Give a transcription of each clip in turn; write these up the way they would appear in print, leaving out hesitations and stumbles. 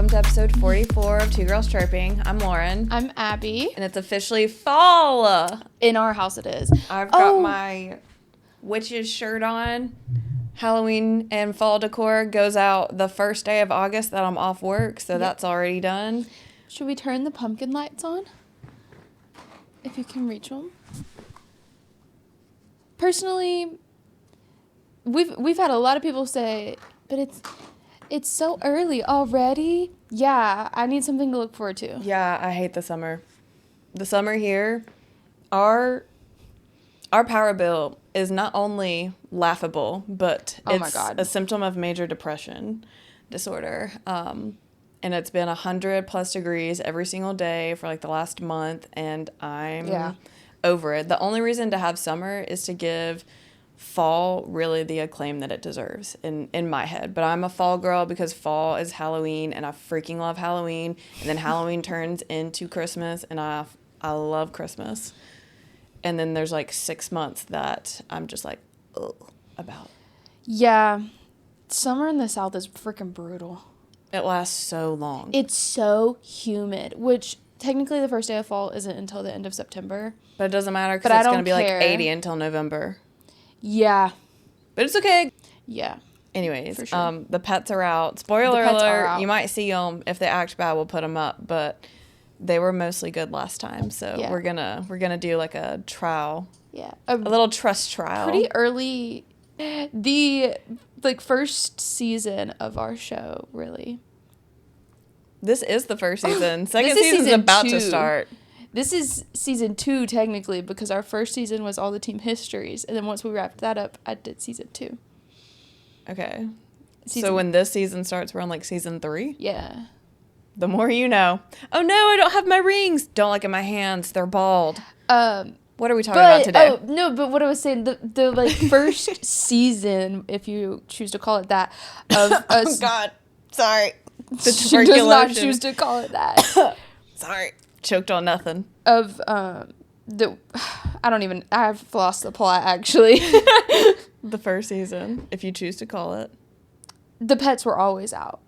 welcome to episode 44 of Two Girls Chirping. I'm Lauren. I'm Abby. And it's officially fall. In our house it is. I've got my witch's shirt on. Halloween and fall decor goes out the first day of August that I'm off work, so that's already done. Should we turn the pumpkin lights on? If you can reach them. Personally, we've had a lot of people say, but it's so early already. Yeah, I need something to look forward to. Yeah, I hate the summer. The summer here, our power bill is not only laughable, but it's a symptom of major depression disorder. And it's been 100+ degrees every single day for like the last month, and I'm over it. The only reason to have summer is to give fall really the acclaim that it deserves in my head. But I'm a fall girl because fall is Halloween, and I freaking love Halloween. And then Halloween turns into Christmas, and I love Christmas. And then there's like 6 months that I'm just like, ugh, about. Yeah. Summer in the South is freaking brutal. It lasts so long. It's so humid, which technically the first day of fall isn't until the end of September. But it doesn't matter because it's going to be like 80 until November. Yeah. But it's okay. Yeah. Anyways, for sure. The pets are out. Spoiler alert, you might see them. If they act bad, we'll put them up. But they were mostly good last time. So we're gonna do like a trial. Yeah. A little trust trial. Pretty early. The first season of our show, really. This is the first season. Second season's about to start. This is season 2, technically, because our first season was all the team histories. And then once we wrapped that up, I did season 2. Okay. So when this season starts, we're on like season 3? Yeah. The more you know. Oh no, I don't have my rings. Don't look at my hands. They're bald. What are we talking about today? Oh, no, but what I was saying, the like first season, if you choose to call it that, of us. Oh God. Sorry. The she does not choose to call it that. Sorry. Choked on nothing. Of I've lost the plot, actually. The first season, if you choose to call it. The pets were always out.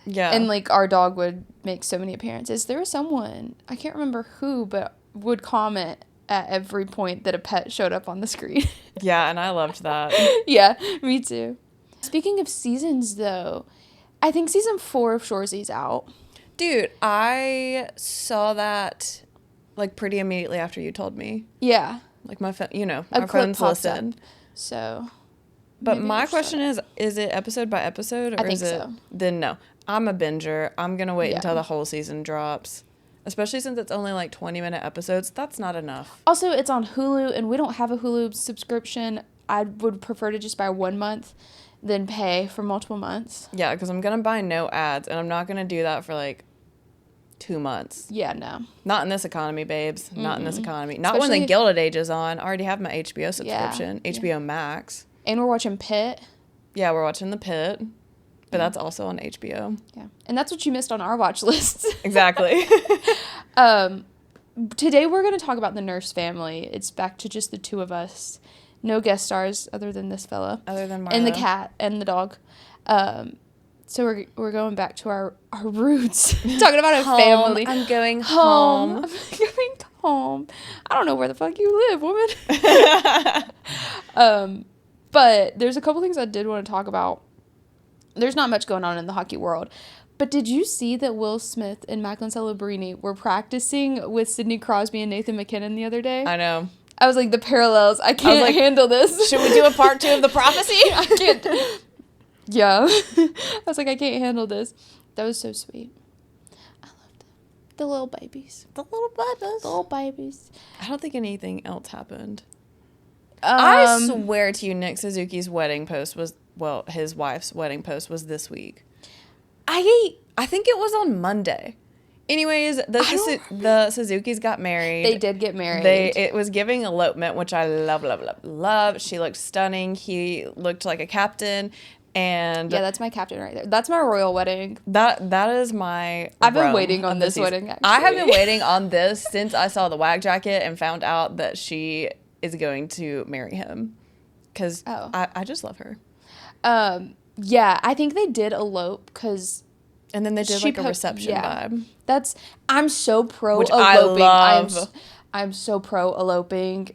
Yeah. And like our dog would make so many appearances. There was someone, I can't remember who, but would comment at every point that a pet showed up on the screen. Yeah, and I loved that. Yeah, me too. Speaking of seasons, though, I think season 4 of Shorzy's out. Dude, I saw that like pretty immediately after you told me. Yeah. Like my our friends listen. So. But my question is it episode by episode, or is it? So. Then no. I'm a binger. I'm going to wait until the whole season drops. Especially since it's only like 20-minute episodes. That's not enough. Also, it's on Hulu, and we don't have a Hulu subscription. I would prefer to just buy 1 month than pay for multiple months. Yeah, because I'm going to buy no ads, and I'm not going to do that for like 2 months. Yeah, no. Not in this economy, babes. Mm-mm. Not in this economy. Not when the Gilded Age is on. I already have my HBO subscription. Yeah. HBO Max. And we're watching Pitt. Yeah, we're watching The Pit. But that's also on HBO. Yeah. And that's what you missed on our watch lists. Exactly. Today we're going to talk about the Nurse family. It's back to just the 2 of us. No guest stars other than this fella. Other than Marla. And the cat and the dog. So we're going back to our roots. Talking about a family. I'm going home. I'm going home. I don't know where the fuck you live, woman. But there's a couple things I did want to talk about. There's not much going on in the hockey world. But did you see that Will Smith and Macklin Celebrini were practicing with Sidney Crosby and Nathan McKinnon the other day? I know. I was like, the parallels. I can't handle this. Should we do a part 2 of the prophecy? I can't. Yeah. I was like, I can't handle this. That was so sweet. I loved it. The little babies. The little babies. The little babies. I don't think anything else happened. I swear to you, Nick Suzuki's wedding post was, his wife's wedding post was this week. I think it was on Monday. Anyways, the Suzuki's got married. They did get married. It was giving elopement, which I love, love, love, love. She looked stunning. He looked like a captain. And yeah, that's my captain right there. That's my royal wedding. That is my. I've been waiting on this wedding. Actually, I have been waiting on this since I saw the wag jacket and found out that she is going to marry him, because I just love her. Yeah, I think they did elope because And then they did like a reception vibe. I'm so pro which eloping. I love. I'm so pro eloping.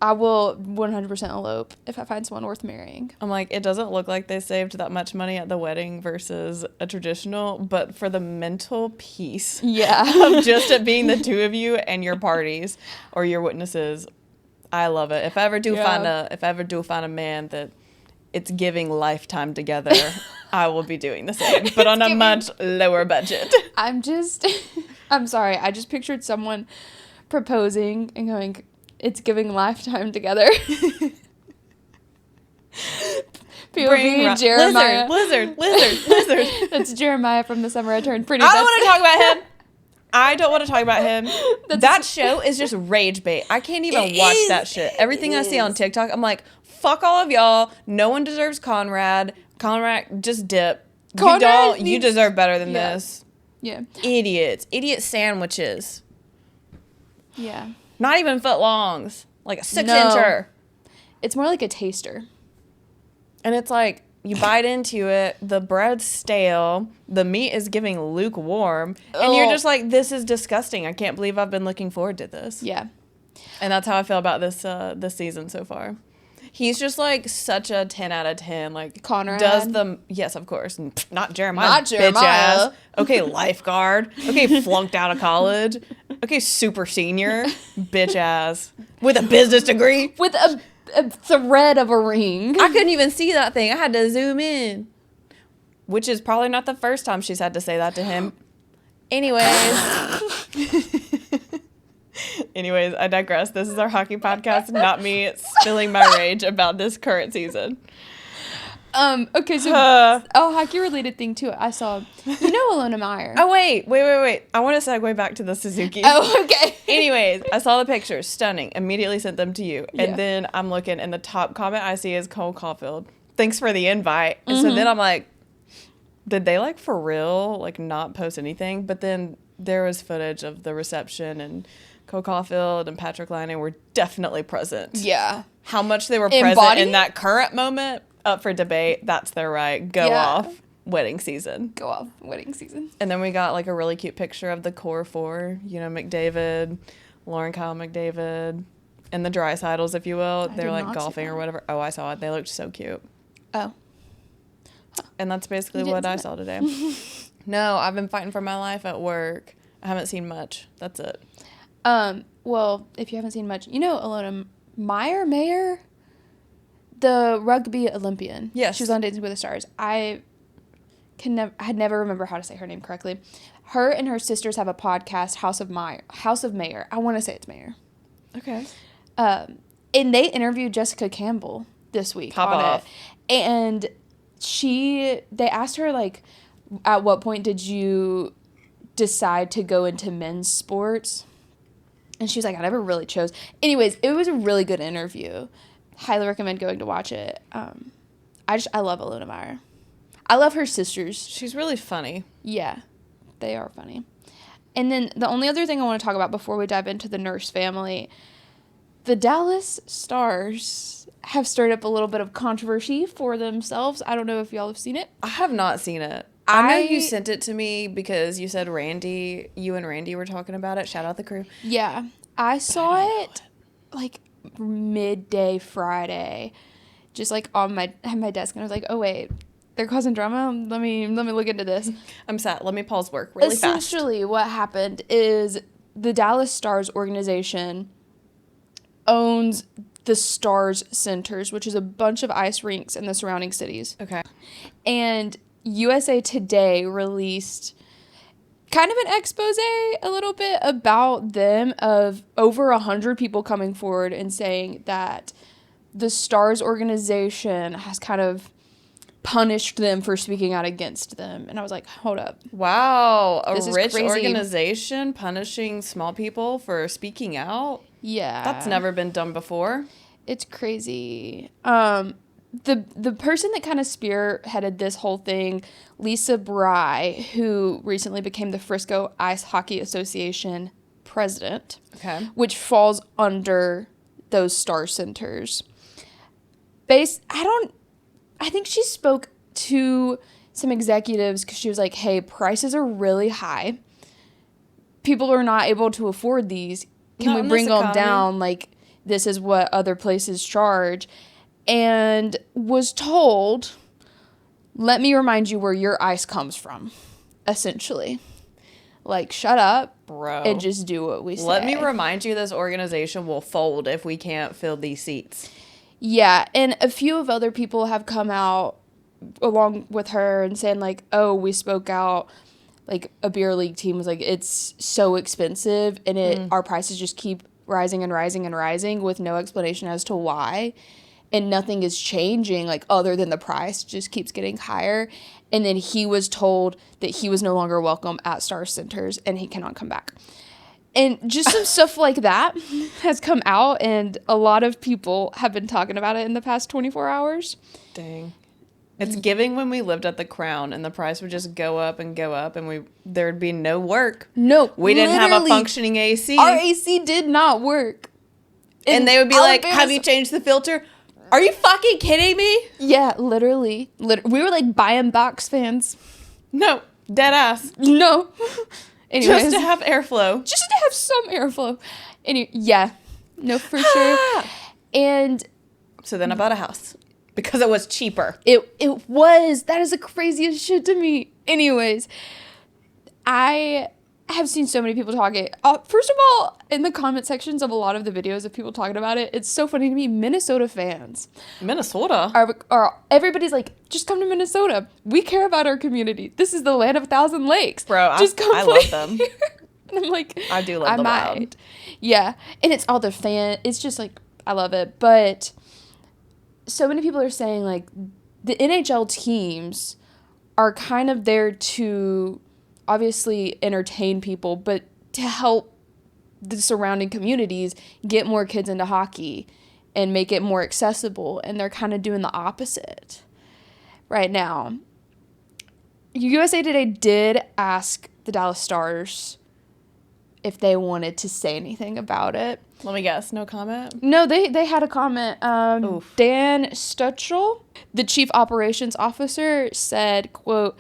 I will 100% elope if I find someone worth marrying. I'm like, it doesn't look like they saved that much money at the wedding versus a traditional, but for the mental peace of just it being the two of you and your parties or your witnesses, I love it. If I ever do find a man that it's giving lifetime together, I will be doing the same, but on a much lower budget. I'm sorry. I just pictured someone proposing and going, it's giving lifetime together. POV Jeremiah. Lizard. That's Jeremiah from The Summer I Turned Pretty. I don't want to talk about him. That show is just rage bait. I can't even watch that shit. Everything I see on TikTok, I'm like, fuck all of y'all. No one deserves Conrad. Conrad, just dip. You deserve better than this. Yeah. Idiots. Idiot sandwiches. Yeah. Not even foot longs. Like a 6-incher. It's more like a taster. And it's like, you bite into it, the bread's stale, the meat is giving lukewarm, and you're just like, this is disgusting. I can't believe I've been looking forward to this. Yeah. And that's how I feel about this season so far. He's just like such a 10 out of 10. Like Conrad. Yes, of course. Not Jeremiah. Bitch ass. Okay, lifeguard. Okay, flunked out of college. Okay, super senior. Bitch ass. With a business degree. With a thread of a ring. I couldn't even see that thing. I had to zoom in. Which is probably not the first time she's had to say that to him. Anyways, I digress. This is our hockey podcast, not me spilling my rage about this current season. Okay, so hockey-related thing, too. I saw, Alona Meyer. Oh, wait. I want to segue back to the Suzuki. Oh, okay. Anyways, I saw the pictures. Stunning. Immediately sent them to you. And then I'm looking, and the top comment I see is Cole Caulfield. Thanks for the invite. And so then I'm like, did they, like, for real, like, not post anything? But then there was footage of the reception, and Cole Caulfield and Patrick Laine were definitely present. Yeah. How much they were present in that current moment, up for debate. That's their right. Go off. Wedding season. And then we got like a really cute picture of the core four. McDavid, Lauren Kyle McDavid, and the Drysidles, if you will. They're like golfing or whatever. Oh, I saw it. They looked so cute. Oh. And that's basically what I saw today. No, I've been fighting for my life at work. I haven't seen much. That's it. Well, if you haven't seen much, Alona Mayer, the rugby Olympian. Yes. She was on Dancing with the Stars. I never remember how to say her name correctly. Her and her sisters have a podcast, House of Mayer. I want to say it's Mayer. Okay. And they interviewed Jessica Campbell this week on it. And they asked her, like, at what point did you decide to go into men's sports? And she was like, I never really chose. Anyways, it was a really good interview. Highly recommend going to watch it. I love Alona Meyer. I love her sisters. She's really funny. Yeah, they are funny. And then the only other thing I want to talk about before we dive into the Nurse family, the Dallas Stars have stirred up a little bit of controversy for themselves. I don't know if y'all have seen it. I have not seen it. I know you sent it to me because you said you and Randy were talking about it. Shout out the crew. Yeah. I saw it like midday Friday, just like at my desk, and I was like, oh wait, they're causing drama? Let me look into this. I'm sad. Let me pause work really fast. Essentially what happened is the Dallas Stars organization owns the Stars Centers, which is a bunch of ice rinks in the surrounding cities. Okay. And USA Today released kind of an expose a little bit about them, of over 100 people coming forward and saying that the Stars organization has kind of punished them for speaking out against them. And I was like, hold up. Wow. A rich organization punishing small people for speaking out? Yeah. That's never been done before. It's crazy. The person that kind of spearheaded this whole thing, Lisa Bry, who recently became the Frisco Ice Hockey Association president, which falls under those Star Centers. I think she spoke to some executives, because she was like, hey, prices are really high. People are not able to afford these. Can we bring them down? Like, this is what other places charge. And was told, let me remind you where your ice comes from, essentially. Like, shut up, bro, and just do what we say. Let me remind you, this organization will fold if we can't fill these seats. Yeah, and a few of other people have come out along with her and saying, like, oh, we spoke out. Like, a beer league team was like, it's so expensive, and our prices just keep rising and rising and rising with no explanation as to why. And nothing is changing, like, other than the price just keeps getting higher. And then he was told that he was no longer welcome at Star Centers and he cannot come back. And just some stuff like that has come out, and a lot of people have been talking about it in the past 24 hours. Dang. It's giving when we lived at the Crown and the price would just go up and there would be no work. No, we didn't have a functioning AC. Our AC did not work. And they would be like, have you changed the filter? Are you fucking kidding me? Yeah, literally. We were like buying box fans. No, dead ass. No. Anyways, just to have airflow. Just to have some airflow. Anyway, yeah. No, for sure. And so then I bought a house because it was cheaper. It was. That is the craziest shit to me. Anyways, I have seen so many people talking. First of all, in the comment sections of a lot of the videos of people talking about it, it's so funny to me. Minnesota fans. Minnesota? Are everybody's like, just come to Minnesota. We care about our community. This is the land of 1,000 lakes. Bro, just I love them. And I'm like, I do love the Wild. Yeah. And it's all the fan. It's just like, I love it. But so many people are saying, like, the NHL teams are kind of there to obviously entertain people, but to help the surrounding communities get more kids into hockey and make it more accessible. And they're kind of doing the opposite right now. USA Today did ask the Dallas Stars if they wanted to say anything about it. Let me guess, no comment? No, they had a comment. Dan Stutchel, the chief operations officer, said, quote,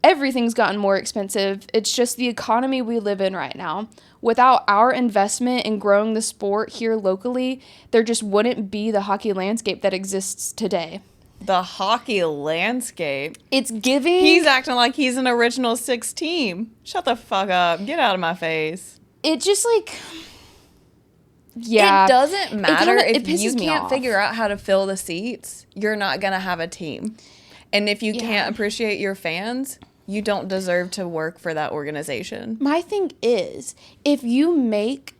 everything's gotten more expensive. It's just the economy we live in right now. Without our investment in growing the sport here locally, there just wouldn't be the hockey landscape that exists today. The hockey landscape? It's giving... He's acting like he's an original six team. Shut the fuck up. Get out of my face. It just, like... Yeah. It doesn't matter if you pisses me can't off. figure out how to fill the seats. You're not going to have a team. And if you can't appreciate your fans, you don't deserve to work for that organization. My thing is, if you make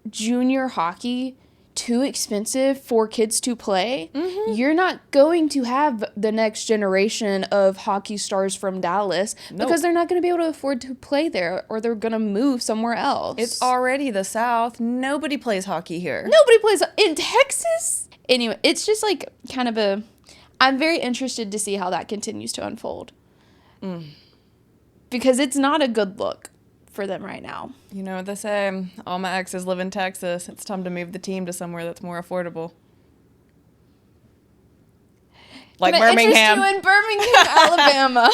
junior hockey too expensive for kids to play, you're not going to have the next generation of hockey stars from Dallas because they're not going to be able to afford to play there, or they're going to move somewhere else. It's already the South. Nobody plays hockey here. Nobody plays in Texas. Anyway, it's just like kind of a... I'm very interested to see how that continues to unfold. Because it's not a good look for them right now. You know what they say? All my exes live in Texas. It's time to move the team to somewhere that's more affordable. Like Birmingham. You in Birmingham, Alabama.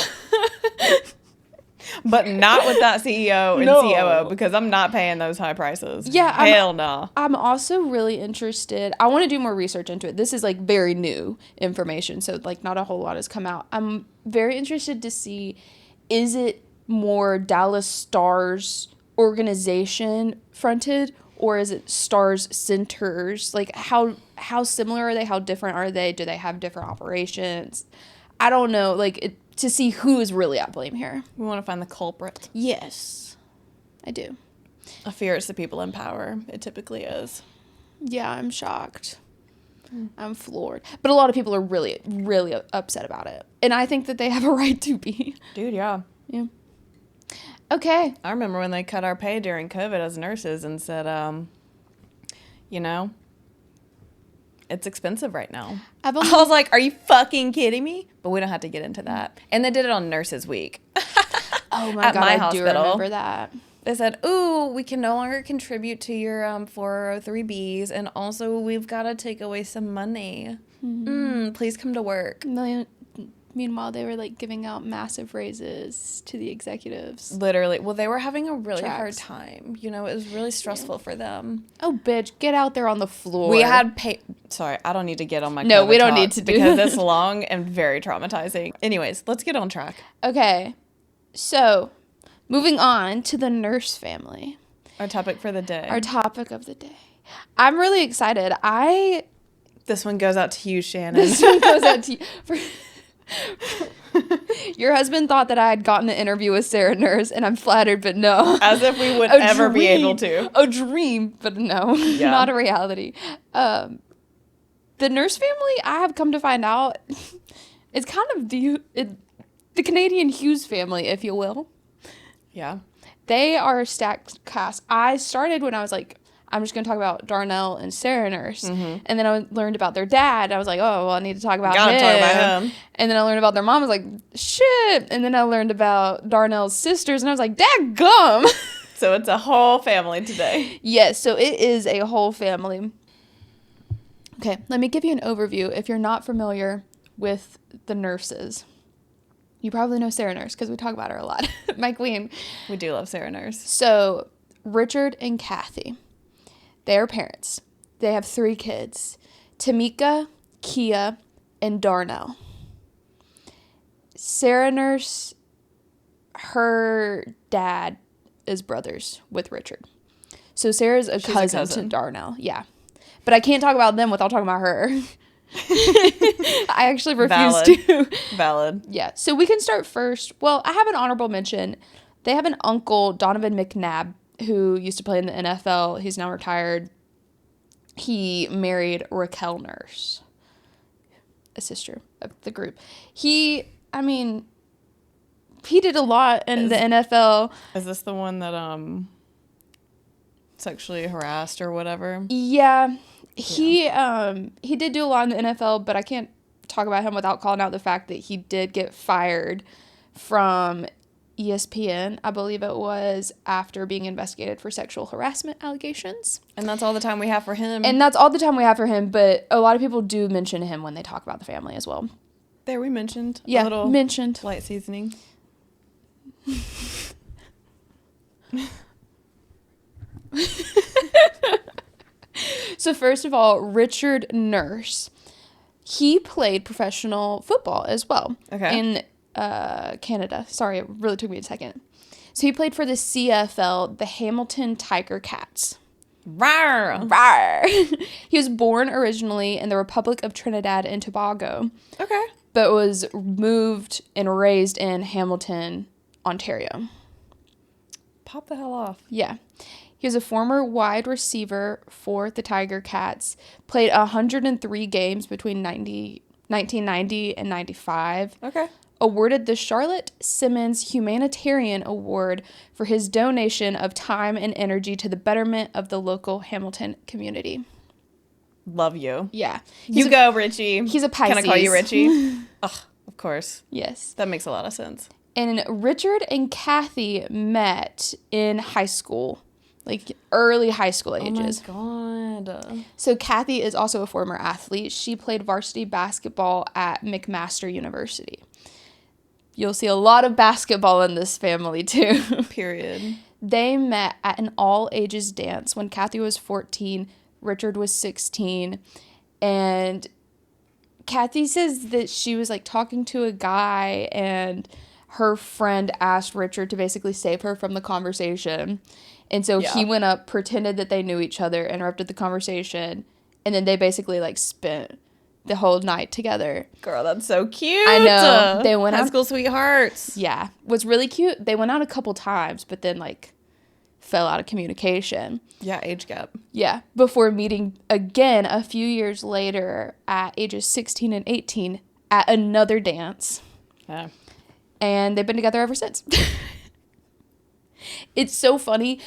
But not with that CEO and COO, because I'm not paying those high prices. Yeah. Hell no. I'm also really interested. I want to do more research into it. This is like very new information, so like not a whole lot has come out. I'm very interested to see, is it more Dallas Stars organization fronted, or is it Stars Centers? Like how similar are they? How different are they? Do they have different operations? I don't know. Like to see who is really at blame here. We want to find the culprit. Yes, I do. I fear it's the people in power. It typically is. Yeah, I'm shocked. I'm floored. But a lot of people are really, really upset about it. And I think that they have a right to be. Dude, yeah. Yeah. Okay. I remember when they cut our pay during COVID as nurses and said, you know, it's expensive right now. I was like, are you fucking kidding me? But we don't have to get into that. And they did it on Nurses Week. Oh my God, I do remember that. They said, ooh, we can no longer contribute to your 403Bs, and also we've got to take away some money. Please come to work. Meanwhile, they were, like, giving out massive raises to the executives. Literally. Well, they were having a really hard time. You know, it was really stressful for them. Oh, bitch, get out there on the floor. We had Sorry, I don't need to get on my No, COVID we don't talk need to do because that. it's long and very traumatizing. Anyways, let's get on track. Okay. So, moving on to the Nurse family. Our topic for the day. Our topic of the day. I'm really excited. This one goes out to you, Shannon. This one goes out to you. Your husband thought that I had gotten an interview with Sarah Nurse, and I'm flattered, but no. As if we would ever be able to. A dream, but no, not a reality. The Nurse family, I have come to find out, it's kind of the Canadian Hughes family, if you will. Yeah. They are a stacked cast. I started when I was like, I'm just going to talk about Darnell and Sarah Nurse. Mm-hmm. And then I learned about their dad. I was like, oh, well, I need to talk about him. And then I learned about their mom. I was like, shit. And then I learned about Darnell's sisters. And I was like, dadgum. So it's a whole family today. Yes, so it is a whole family. Okay, let me give you an overview if you're not familiar with the nurses. You probably know Sarah Nurse because we talk about her a lot. My queen. We do love Sarah Nurse. So, Richard and Cathy. They are parents. They have 3 kids. Tamika, Kia, and Darnell. Sarah Nurse, her dad is brothers with Richard. So Sarah's a cousin to Darnell. Yeah. But I can't talk about them without talking about her. I actually refuse to. Valid. Yeah. So we can start first. Well, I have an honorable mention. They have an uncle, Donovan McNabb, who used to play in the NFL. He's now retired. He married Raquel Nurse, a sister of the group. He did a lot in the NFL. Is this the one that sexually harassed or whatever? Yeah. He did do a lot in the NFL, but I can't talk about him without calling out the fact that he did get fired from ESPN, I believe it was, after being investigated for sexual harassment allegations. And that's all the time we have for him. But a lot of people do mention him when they talk about the family as well. There, we mentioned. Yeah, a little mentioned. Light seasoning. So first of all, Richard Nurse. He played professional football as well. Okay. In Canada. Sorry, it really took me a second. So he played for the CFL, the Hamilton Tiger Cats. Rawr! Rawr! He was born originally in the Republic of Trinidad and Tobago. Okay. But was moved and raised in Hamilton, Ontario. Pop the hell off. Yeah. He was a former wide receiver for the Tiger Cats, played 103 games between 1990 and 95. Okay. Awarded the Charlotte Simmons Humanitarian Award for his donation of time and energy to the betterment of the local Hamilton community. Love you. Yeah. You go, Richie. He's a Pisces. Can I call you Richie? Ugh, of course. Yes. That makes a lot of sense. And Richard and Cathy met in high school. Like early high school ages. Oh my God. So Cathy is also a former athlete. She played varsity basketball at McMaster University. You'll see a lot of basketball in this family too. Period. They met at an all-ages dance when Cathy was 14, Richard was 16, and Cathy says that she was like talking to a guy and her friend asked Richard to basically save her from the conversation. And so he went up, pretended that they knew each other, interrupted the conversation, and then they basically like spent the whole night together. Girl, that's so cute. I know. They went out. High school sweethearts. Yeah. What's really cute, they went out a couple times, but then like fell out of communication. Yeah, age gap. Yeah. Before meeting again a few years later at ages 16 and 18 at another dance. Yeah. And they've been together ever since. It's so funny.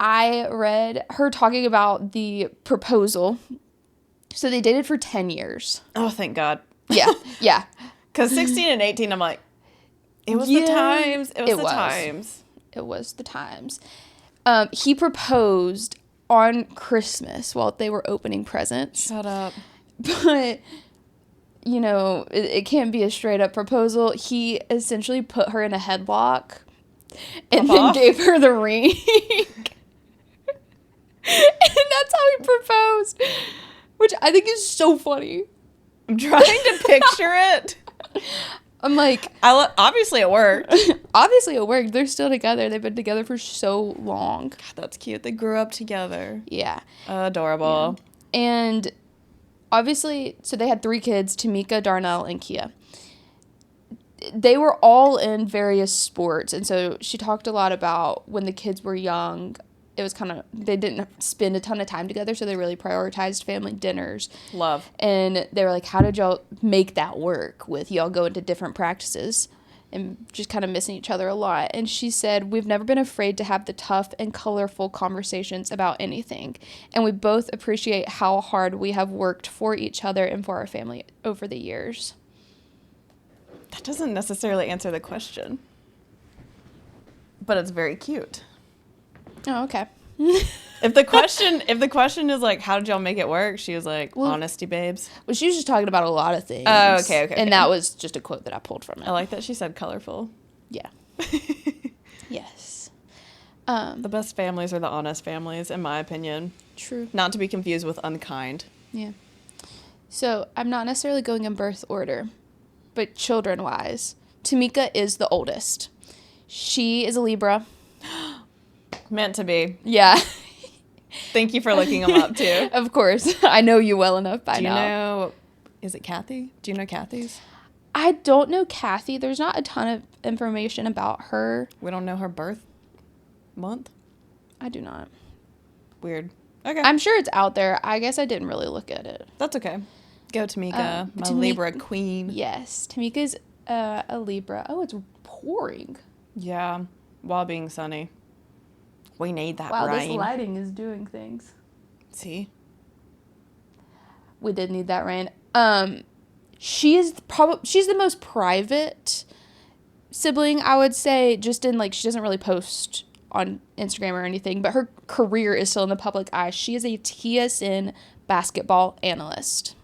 I read her talking about the proposal. So they dated for 10 years. Oh, thank God. Yeah, yeah. Because 16 and 18, I'm like, it was the times. It was the times. It was the times. He proposed on Christmas while they were opening presents. Shut up. But you know, it can't be a straight up proposal. He essentially put her in a headlock and then gave her the ring. And that's how he proposed, which I think is so funny. I'm trying to picture it. I'm like, obviously it worked. Obviously it worked. They're still together. They've been together for so long. God, that's cute. They grew up together. Yeah. Adorable. Yeah. And obviously, so they had 3 kids, Tamika, Darnell, and Kia. They were all in various sports. And so she talked a lot about when the kids were young, it was kind of, they didn't spend a ton of time together, so they really prioritized family dinners. Love. And they were like, how did y'all make that work with y'all going to different practices and just kind of missing each other a lot? And she said, we've never been afraid to have the tough and colorful conversations about anything. And we both appreciate how hard we have worked for each other and for our family over the years. That doesn't necessarily answer the question, but it's very cute. Oh, okay. If the question is like, how did y'all make it work? She was like, honesty, babes. Well, she was just talking about a lot of things. Oh, okay. And that was just a quote that I pulled from it. I like that she said colorful. Yeah. Yes. The best families are the honest families, in my opinion. True. Not to be confused with unkind. Yeah. So I'm not necessarily going in birth order, but children-wise, Tamika is the oldest. She is a Libra. Meant to be. Yeah. Thank you for looking them up, too. Of course. I know you well enough by now. Do you know, is it Cathy? Do you know Cathy's? I don't know Cathy. There's not a ton of information about her. We don't know her birth month? I do not. Weird. Okay. I'm sure it's out there. I guess I didn't really look at it. That's okay. Go Tamika, my Libra queen. Yes. Tamika's a Libra. Oh, it's pouring. Yeah. While being sunny. We need that rain. Wow, rain. this lighting is doing things. See? We did need that rain. She's the most private sibling, I would say, just in like, she doesn't really post on Instagram or anything, but her career is still in the public eye. She is a TSN basketball analyst.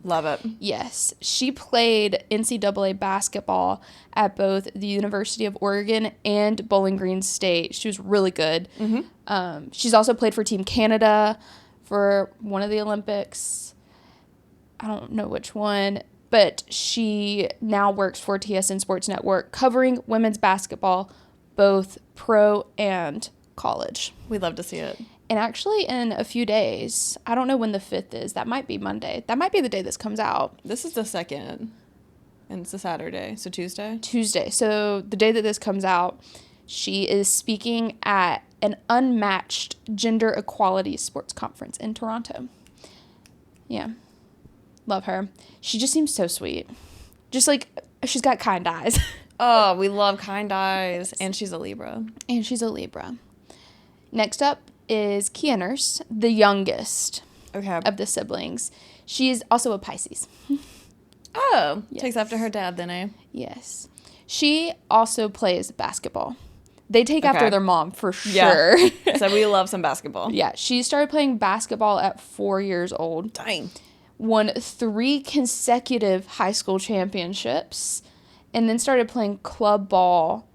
Love it. Yes. She played NCAA basketball at both the University of Oregon and Bowling Green State. She was really good. Mm-hmm. She's also played for Team Canada for one of the Olympics. I don't know which one, but she now works for TSN Sports Network covering women's basketball, both pro and college. We love to see it. And actually, in a few days, I don't know when the 5th is. That might be Monday. That might be the day this comes out. This is the 2nd, and it's a Saturday, so Tuesday? Tuesday. So the day that this comes out, she is speaking at an unmatched gender equality sports conference in Toronto. Yeah. Love her. She just seems so sweet. Just like, she's got kind eyes. Oh, we love kind eyes. And she's a Libra. Next up is Kia Nurse, the youngest of the siblings. She is also a Pisces. Oh, yes. Takes after her dad then, eh? Yes. She also plays basketball. They take after their mom for sure. Yeah. So we love some basketball. Yeah. She started playing basketball at 4 years old. Dang. Won 3 consecutive high school championships and then started playing club ball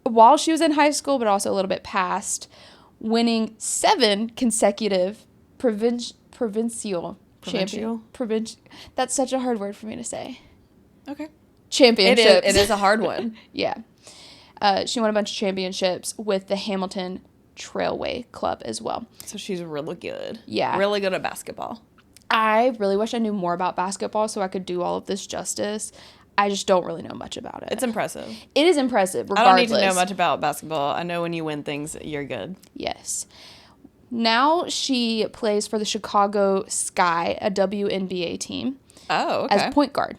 while she was in high school, but also a little bit past, winning 7 consecutive provincial championships. That's such a hard word for me to say. Okay. Championships. It is a hard one. Yeah. She won a bunch of championships with the Hamilton Trailway Club as well. So she's really good. Yeah. Really good at basketball. I really wish I knew more about basketball so I could do all of this justice. I just don't really know much about it. It's impressive. It is impressive, regardless. I don't need to know much about basketball. I know when you win things, you're good. Yes. Now she plays for the Chicago Sky, a WNBA team. Oh, okay. As point guard.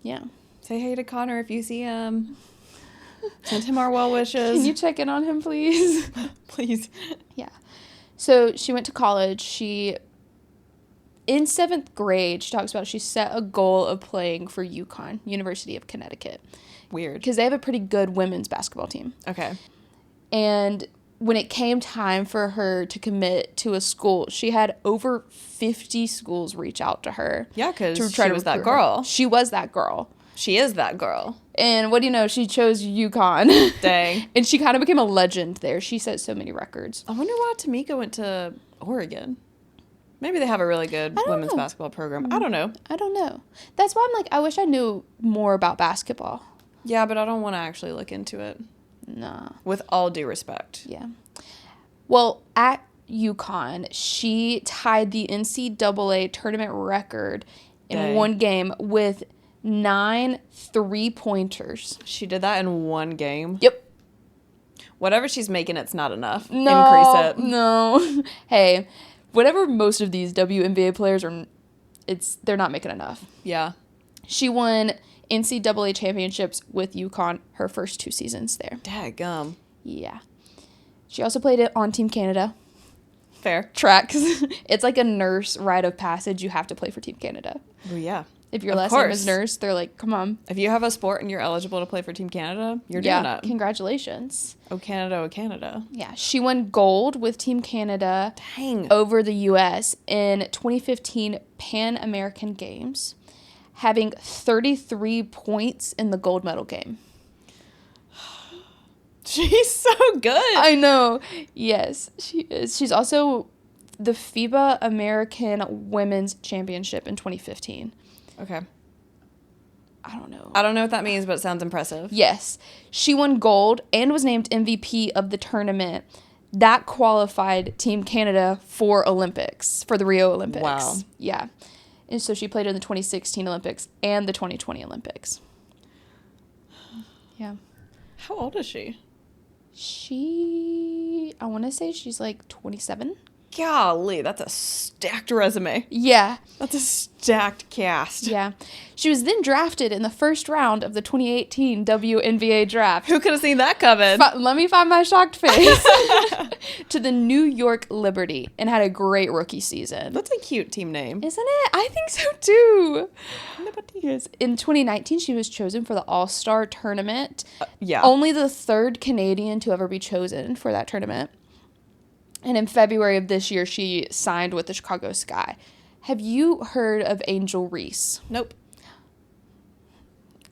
Yeah. Say hey to Connor if you see him. Send him our well wishes. Can you check in on him, please? Please. Yeah. So she went to college. In 7th grade, she talks about she set a goal of playing for UConn, University of Connecticut. Weird. Because they have a pretty good women's basketball team. Okay. And when it came time for her to commit to a school, she had over 50 schools reach out to her. Yeah, because she was that girl. She was that girl. She is that girl. And what do you know? She chose UConn. Dang. And she kind of became a legend there. She set so many records. I wonder why Tamika went to Oregon. Maybe they have a really good women's basketball program. I don't know. That's why I'm like, I wish I knew more about basketball. Yeah, but I don't want to actually look into it. Nah. With all due respect. Yeah. Well, at UConn, she tied the NCAA tournament record in one game with 9 3-pointers. She did that in one game? Yep. Whatever she's making, it's not enough. No, increase it. No. Hey, whatever most of these WNBA players are, they're not making enough. Yeah. She won NCAA championships with UConn her first 2 seasons there. Daggum. Yeah. She also played it on Team Canada. Fair. Track. It's like a nurse rite of passage. You have to play for Team Canada. Oh, yeah. If your last name is Nurse, they're like, come on. If you have a sport and you're eligible to play for Team Canada, you're doing it. Congratulations. Oh, Canada, oh, Canada. Yeah. She won gold with Team Canada. Dang. Over the U.S. in 2015 Pan American Games, having 33 points in the gold medal game. She's so good. I know. Yes, she is. She's also the FIBA American Women's Championship in 2015. Okay. I don't know what that means, but it sounds impressive. Yes. She won gold and was named MVP of the tournament. That qualified Team Canada for the Rio Olympics. Wow. Yeah. And so she played in the 2016 Olympics and the 2020 Olympics. Yeah. How old is she? I want to say she's like 27. Golly, that's a stacked resume. Yeah. That's a stacked cast. Yeah. She was then drafted in the first round of the 2018 WNBA draft. Who could have seen that coming? Let me find my shocked face. To the New York Liberty, and had a great rookie season. That's a cute team name. Isn't it? I think so too. In 2019, she was chosen for the All-Star tournament. Yeah. Only the 3rd Canadian to ever be chosen for that tournament. And in February of this year, she signed with the Chicago Sky. Have you heard of Angel Reese? Nope.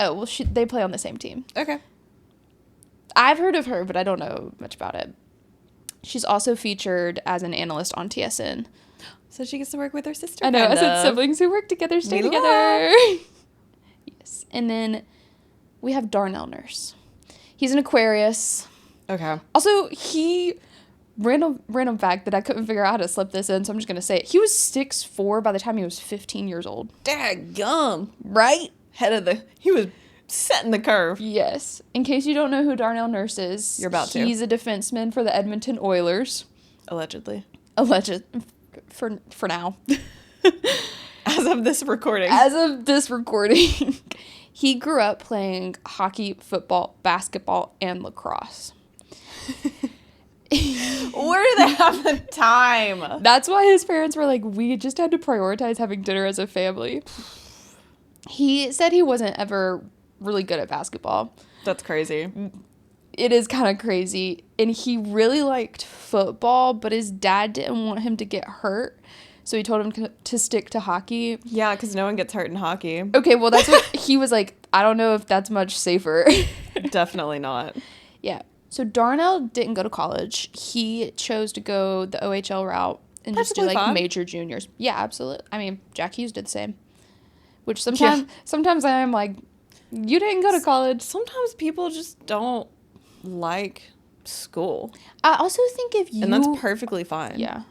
Oh, well, they play on the same team. Okay. I've heard of her, but I don't know much about it. She's also featured as an analyst on TSN. So she gets to work with her sister. I know. I said siblings who work together stay together. Yes. And then we have Darnell Nurse. He's an Aquarius. Okay. Also, random fact that I couldn't figure out how to slip this in, so I'm just going to say it. He was 6'4" by the time he was 15 years old. Daggum. Right? He was setting the curve. Yes. In case you don't know who Darnell Nurse is, you're about to. He's a defenseman for the Edmonton Oilers. Allegedly. For now. As of this recording. He grew up playing hockey, football, basketball, and lacrosse. Where do they have the time? That's why his parents were like, we just had to prioritize having dinner as a family. He said he wasn't ever really good at basketball. That's crazy. It is kind of crazy. And he really liked football, but his dad didn't want him to get hurt. So he told him to stick to hockey. Yeah, because no one gets hurt in hockey. Okay, well, that's what he was like, I don't know if that's much safer. Definitely not. Yeah. So Darnell didn't go to college. He chose to go the OHL route and just do like major juniors. Yeah, absolutely. I mean, Jack Hughes did the same. Which sometimes I am like, you didn't go to college. Sometimes people just don't like school. I also think and that's perfectly fine. Yeah.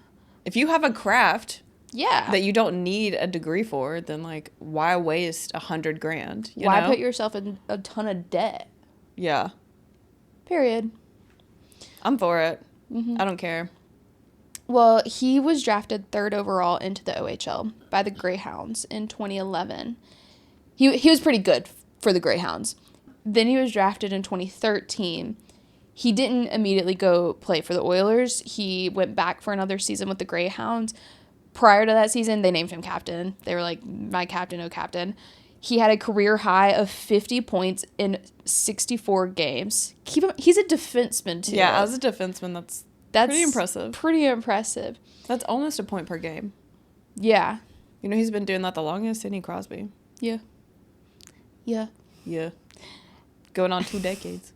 If you have a craft that you don't need a degree for, then like why waste $100,000? Why put yourself in a ton of debt? Yeah. Period. I'm for it. Mm-hmm. I don't care. Well, he was drafted 3rd overall into the OHL by the Greyhounds in 2011. He was pretty good for the Greyhounds. Then he was drafted in 2013. He didn't immediately go play for the Oilers. He went back for another season with the Greyhounds. Prior to that season, they named him captain. They were like, my captain, oh captain. He had a career high of 50 points in 64 games. He's a defenseman, too. Yeah, as a defenseman, that's pretty impressive. Pretty impressive. That's almost a point per game. Yeah. You know, he's been doing that the longest, Sidney Crosby. Yeah. Yeah. Yeah. Going on 2 decades.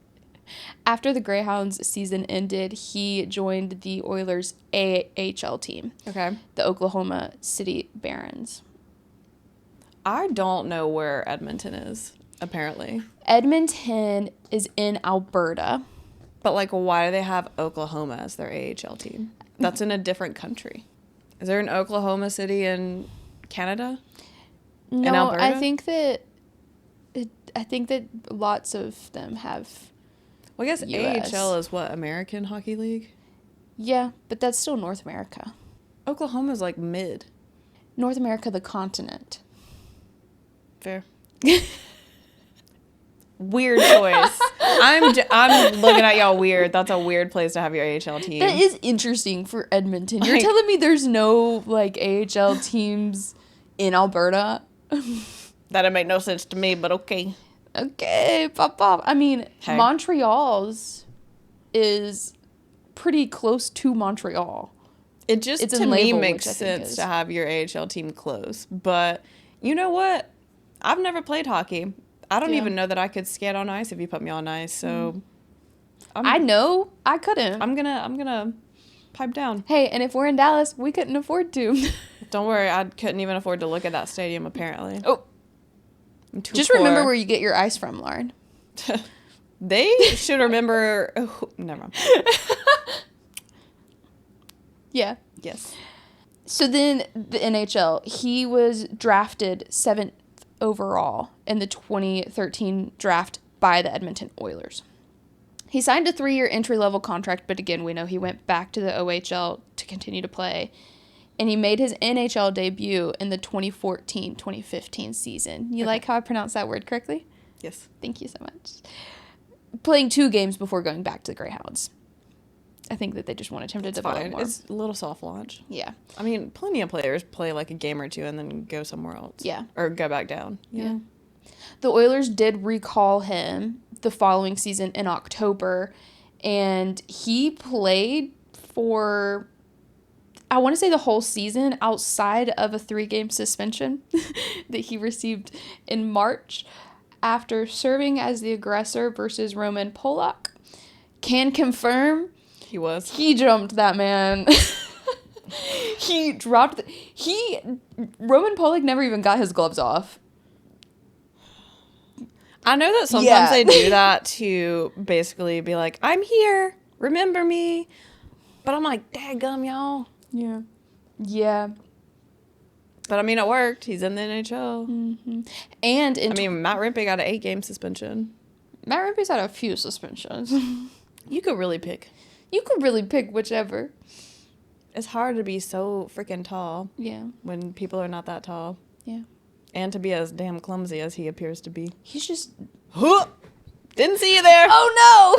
After the Greyhounds season ended, he joined the Oilers' AHL team. Okay. The Oklahoma City Barons. I don't know where Edmonton is, apparently. Edmonton is in Alberta. But, like, why do they have Oklahoma as their AHL team? That's in a different country. Is there an Oklahoma City in Canada? No, in Alberta? I think that lots of them have. Well, I guess US. AHL is what, American Hockey League? Yeah, but that's still North America. Oklahoma's like mid. North America, the continent. Fair. Weird choice. I'm looking at y'all weird. That's a weird place to have your AHL team. That is interesting for Edmonton. You're telling me there's no like AHL teams in Alberta? That'd make no sense to me, but okay. Okay, pop. I mean, hey. Montreal's is pretty close to Montreal. It's to me makes sense to have your AHL team close. But you know what? I've never played hockey. I don't even know that I could skate on ice if you put me on ice. So I know I couldn't. I'm gonna pipe down. Hey, and if we're in Dallas, we couldn't afford to. Don't worry, I couldn't even afford to look at that stadium. Apparently. Oh, just remember where you get your ice from, Lauren. They should remember. Oh, never mind. Yeah. Yes. So then the NHL, he was drafted 7th overall in the 2013 draft by the Edmonton Oilers. He signed a 3-year entry-level contract, but again, we know he went back to the OHL to continue to play. And he made his NHL debut in the 2014-2015 season. You like how I pronounced that word correctly? Yes. Thank you so much. Playing 2 games before going back to the Greyhounds. I think that they just wanted him to develop more. It's a little soft launch. Yeah. I mean, plenty of players play like a game or 2 and then go somewhere else. Yeah. Or go back down. Yeah. The Oilers did recall him the following season in October, and he played for, I want to say, the whole season outside of a 3-game suspension that he received in March after serving as the aggressor versus Roman Polak. Can confirm he jumped that man. Roman Polak never even got his gloves off. I know that sometimes they do that to basically be like, I'm here, remember me. But I'm like, daggum, y'all. Yeah. Yeah. But I mean, it worked. He's in the NHL. Mm-hmm. And Matt Rempe got an 8-game suspension. Matt Rempe's had a few suspensions. You could really pick. You could really pick whichever. It's hard to be so freaking tall. Yeah. When people are not that tall. Yeah. And to be as damn clumsy as he appears to be. He's just... Huh! Didn't see you there. Oh, no!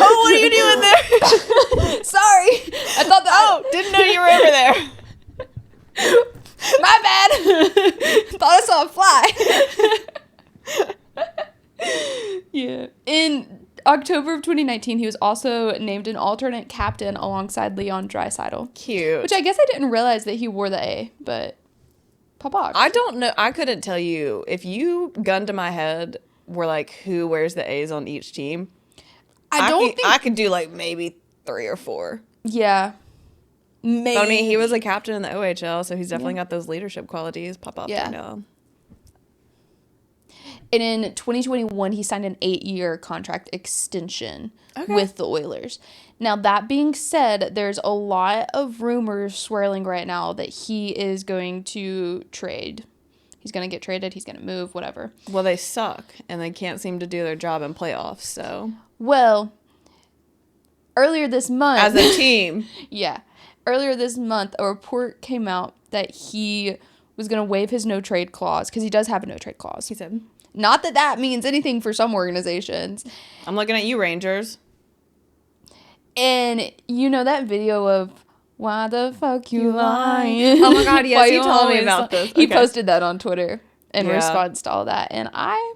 Oh, what are you doing there? Sorry. I thought that... Oh, didn't know you were over there. My bad. Thought I saw a fly. Yeah. In October of 2019, he was also named an alternate captain alongside Leon Draisaitl. Cute. Which I guess I didn't realize that he wore the A, but... Papa. I don't know. I couldn't tell you. If you gun to my head were like, who wears the A's on each team? I could do like maybe 3 or 4. Yeah. Maybe. But I mean, he was a captain in the OHL, so he's definitely got those leadership qualities pop up. Yeah. Darnell. And in 2021, he signed an 8-year contract extension with the Oilers. Now, that being said, there's a lot of rumors swirling right now that he is going to trade. He's going to get traded. He's going to move, whatever. Well, they suck, and they can't seem to do their job in playoffs, so. Well, earlier this month. As a team. Yeah. Earlier this month, a report came out that he was going to waive his no-trade clause, because he does have a no-trade clause. He said. Not that that means anything for some organizations. I'm looking at you, Rangers. And you know that video of, why the fuck you lying? Oh my God, yes, he told me about this. He posted that on Twitter. in response to all that. And I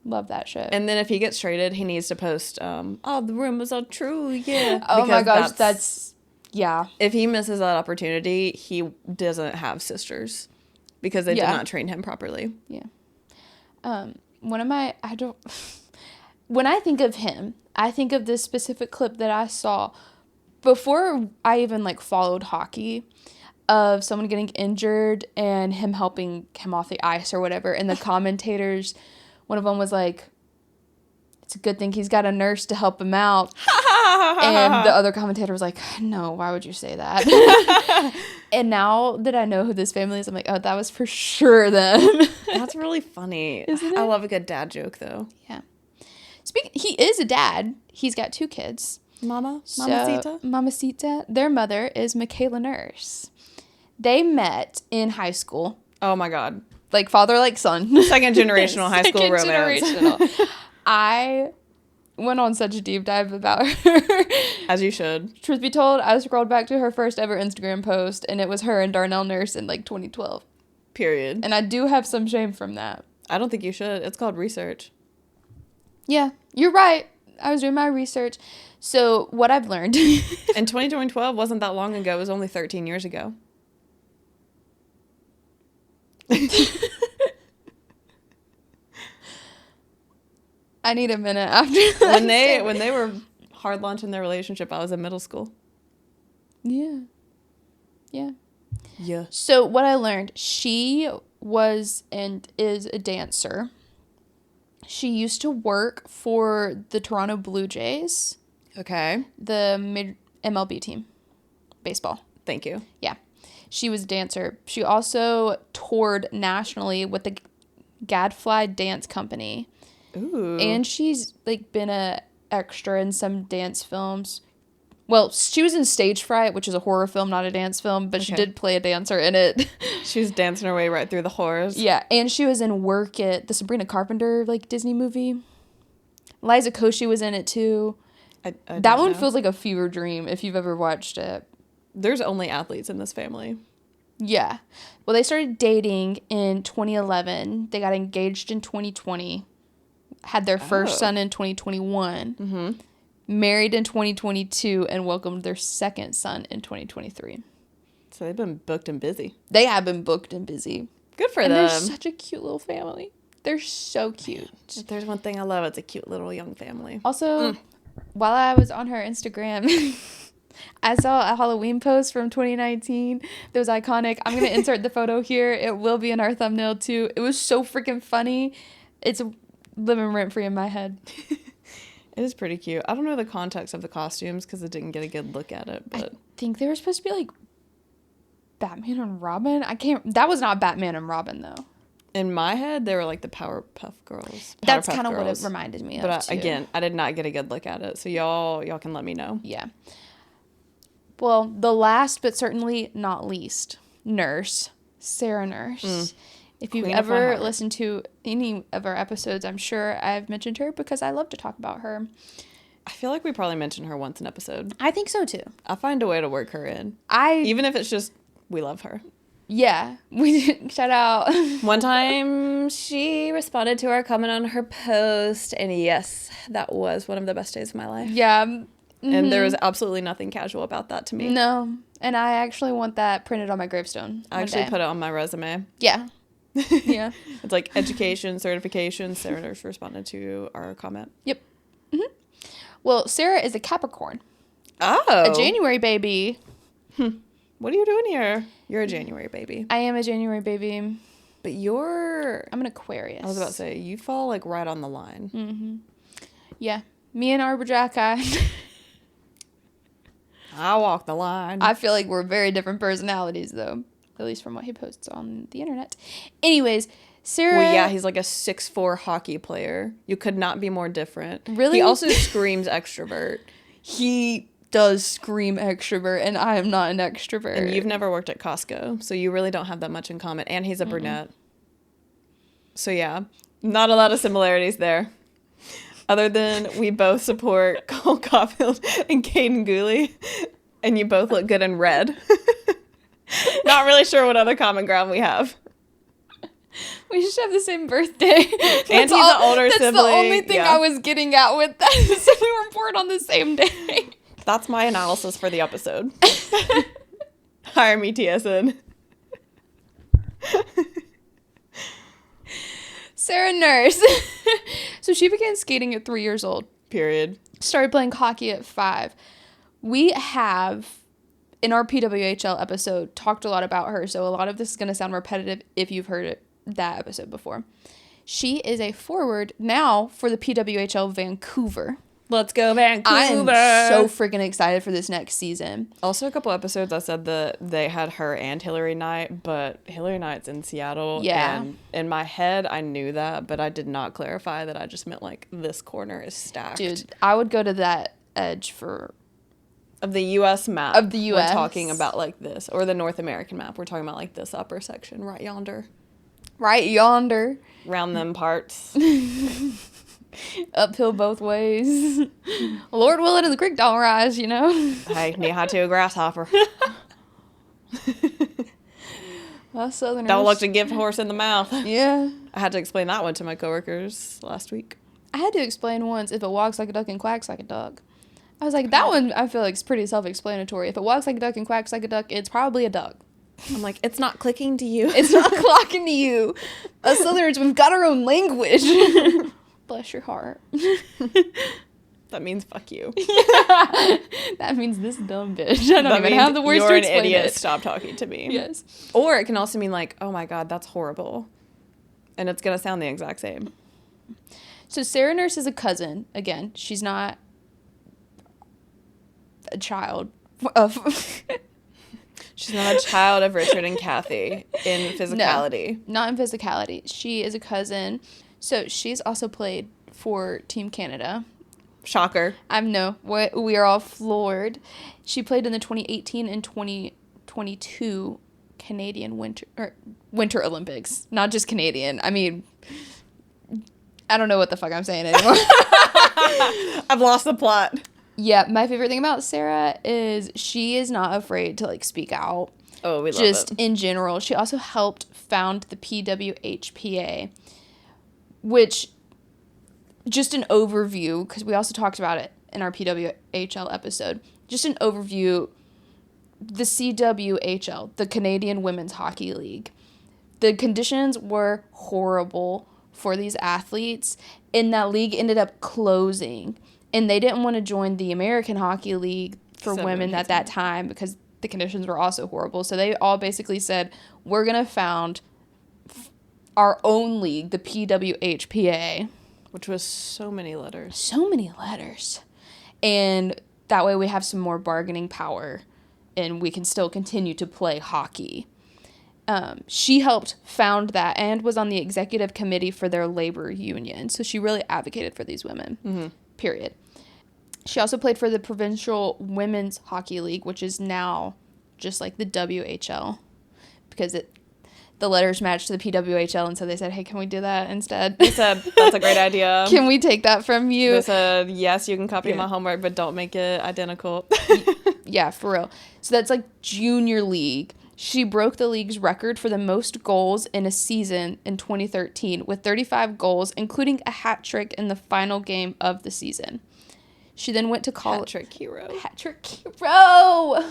love that shit. And then if he gets traded, he needs to post, the rumors are true, yeah. Oh my gosh, that's yeah. If he misses that opportunity, he doesn't have sisters because they did not train him properly. Yeah. When I think of him, I think of this specific clip that I saw before I even like followed hockey, of someone getting injured and him helping him off the ice or whatever. And the commentators, one of them was like, it's a good thing he's got a nurse to help him out. And the other commentator was like, no, why would you say that? And now that I know who this family is, I'm like, oh, that was for sure them. That's really funny. Isn't it? I love a good dad joke, though. Yeah. He is a dad. He's got 2 kids. Mamacita. Their mother is Tamika Nurse. They met in high school. Oh, my God. Like father, like son. Second generational high school romance. I went on such a deep dive about her. As you should. Truth be told, I scrolled back to her first ever Instagram post, and it was her and Darnell Nurse in like 2012. Period. And I do have some shame from that. I don't think you should. It's called research. Yeah, you're right. I was doing my research. So what I've learned. And 2012 wasn't that long ago. It was only 13 years ago. I need a minute after that. When they were hard launching their relationship, I was in middle school. Yeah. So what I learned, she was and is a dancer. She used to work for the Toronto Blue Jays. Okay. The MLB team. Baseball. Thank you. Yeah. She was a dancer. She also toured nationally with the Gadfly Dance Company. Ooh. And she's like been a extra in some dance films. Well, she was in Stage Fright, which is a horror film, not a dance film, but she did play a dancer in it. She was dancing her way right through the horrors. Yeah, and she was in Work It, the Sabrina Carpenter like Disney movie. Liza Koshy was in it too. I that one feels like a fever dream if you've ever watched it. There's only athletes in this family. Yeah. Well, they started dating in 2011. They got engaged in 2020. Had their first son in 2021. Mm-hmm. Married in 2022 and welcomed their second son in 2023. So they've been booked and busy. They have been booked and busy. Good for them. They're such a cute little family. They're so cute. If there's one thing I love, it's a cute little young family. Also, while I was on her Instagram, I saw a Halloween post from 2019 that was iconic. I'm going to insert the photo here. It will be in our thumbnail too. It was so freaking funny. It's living rent-free in my head. It is pretty cute. I don't know the context of the costumes because I didn't get a good look at it, but I think they were supposed to be like Batman and Robin. That was not Batman and Robin though. In my head, they were like the Powerpuff Girls. That's kind of what it reminded me of. But again, I did not get a good look at it, so y'all can let me know. Yeah. Well, the last but certainly not least, Nurse, Sarah Nurse. If you've ever listened to any of our episodes, I'm sure I've mentioned her because I love to talk about her. I feel like we probably mentioned her once an episode. I think so too. I'll find a way to work her in. Even if it's just, we love her. Yeah. We shout out. One time she responded to our comment on her post, and yes, that was one of the best days of my life. Yeah. Mm-hmm. And there was absolutely nothing casual about that to me. No. And I actually want that printed on my gravestone. I actually put it on my resume. Yeah. Yeah. It's like education, certification. Sarah Nurse responded to our comment. Yep. Mm-hmm. Well, Sarah is a Capricorn. Oh. A January baby. What are you doing here? You're a January baby. I am a January baby. But I'm an Aquarius. I was about to say, you fall like right on the line. Mm-hmm. Yeah. Me and Arbor Jack, I walk the line. I feel like we're very different personalities, though. At least from what he posts on the internet. Anyways, Sarah... Well, yeah, he's like a 6'4" hockey player. You could not be more different. Really? He also screams extrovert. He does scream extrovert, and I am not an extrovert. And you've never worked at Costco, so you really don't have that much in common. And he's a brunette. So yeah, not a lot of similarities there. Other than we both support Cole Caulfield and Caden Gooley, and you both look good in red. Not really sure what other common ground we have. We should have the same birthday. And he's an older sibling. That's the only thing I was getting at with that. Is we were born on the same day. That's my analysis for the episode. Hire me, TSN. Sarah Nurse. So she began skating at 3 years old. Period. Started playing hockey at 5. We have, in our PWHL episode, talked a lot about her, so a lot of this is going to sound repetitive if you've heard that episode before. She is a forward now for the PWHL Vancouver. Let's go, Vancouver. I'm so freaking excited for this next season. Also, a couple episodes I said that they had her and Hillary Knight, but Hillary Knight's in Seattle. Yeah. And in my head, I knew that, but I did not clarify that. I just meant, like, this corner is stacked. Dude, I would go to that edge for... Of the U.S. map. Of the U.S. We're talking about, like, this. Or the North American map. We're talking about, like, this upper section right yonder. Right yonder. Round them parts. Uphill both ways. Lord willing and the creek don't rise, you know? Hey, knee high to a grasshopper. Well, Southerners. Don't look to give horse in the mouth. Yeah. I had to explain that one to my coworkers last week. I had to explain once, if it walks like a duck and quacks like a duck. I was like, that one I feel like is pretty self-explanatory. If it walks like a duck and quacks like a duck, it's probably a duck. I'm like, it's not clicking to you. It's not clocking to you. Us Southerners, we've got our own language. Bless your heart. That means fuck you. Yeah. That means this dumb bitch. I don't even have the words to explain you're an idiot. It. Stop talking to me. Yes. Or it can also mean like, oh my God, that's horrible. And it's going to sound the exact same. So Sarah Nurse is a cousin. Again, she's not a child of... She's not a child of Richard and Cathy in physicality. No, not in physicality. She is a cousin. So she's also played for Team Canada. Shocker. I know. We are all floored. She played in the 2018 and 2022 Canadian Winter Olympics. Not just Canadian. I mean, I don't know what the fuck I'm saying anymore. I've lost the plot. Yeah, my favorite thing about Sarah is she is not afraid to, like, speak out. Oh, we love just it. In general. She also helped found the PWHPA, which, just an overview, because we also talked about it in our PWHL episode, just an overview, the CWHL, the Canadian Women's Hockey League, the conditions were horrible for these athletes, and that league ended up closing. And they didn't want to join the American Hockey League for women at that time because the conditions were also horrible. So they all basically said, we're going to found our own league, the PWHPA. Which was so many letters. So many letters. And that way we have some more bargaining power and we can still continue to play hockey. She helped found that and was on the executive committee for their labor union. So she really advocated for these women. Mm-hmm. Period. She also played for the Provincial Women's Hockey League, which is now just like the WHL, because the letters matched to the PWHL, and so they said, hey, can we do that instead? They said, that's a great idea. Can we take that from you? They said, yes, you can copy my homework, but don't make it identical. Yeah, for real. So that's like junior league. She broke the league's record for the most goals in a season in 2013 with 35 goals, including a hat trick in the final game of the season. She then went to college. Hat trick hero. Hat trick hero.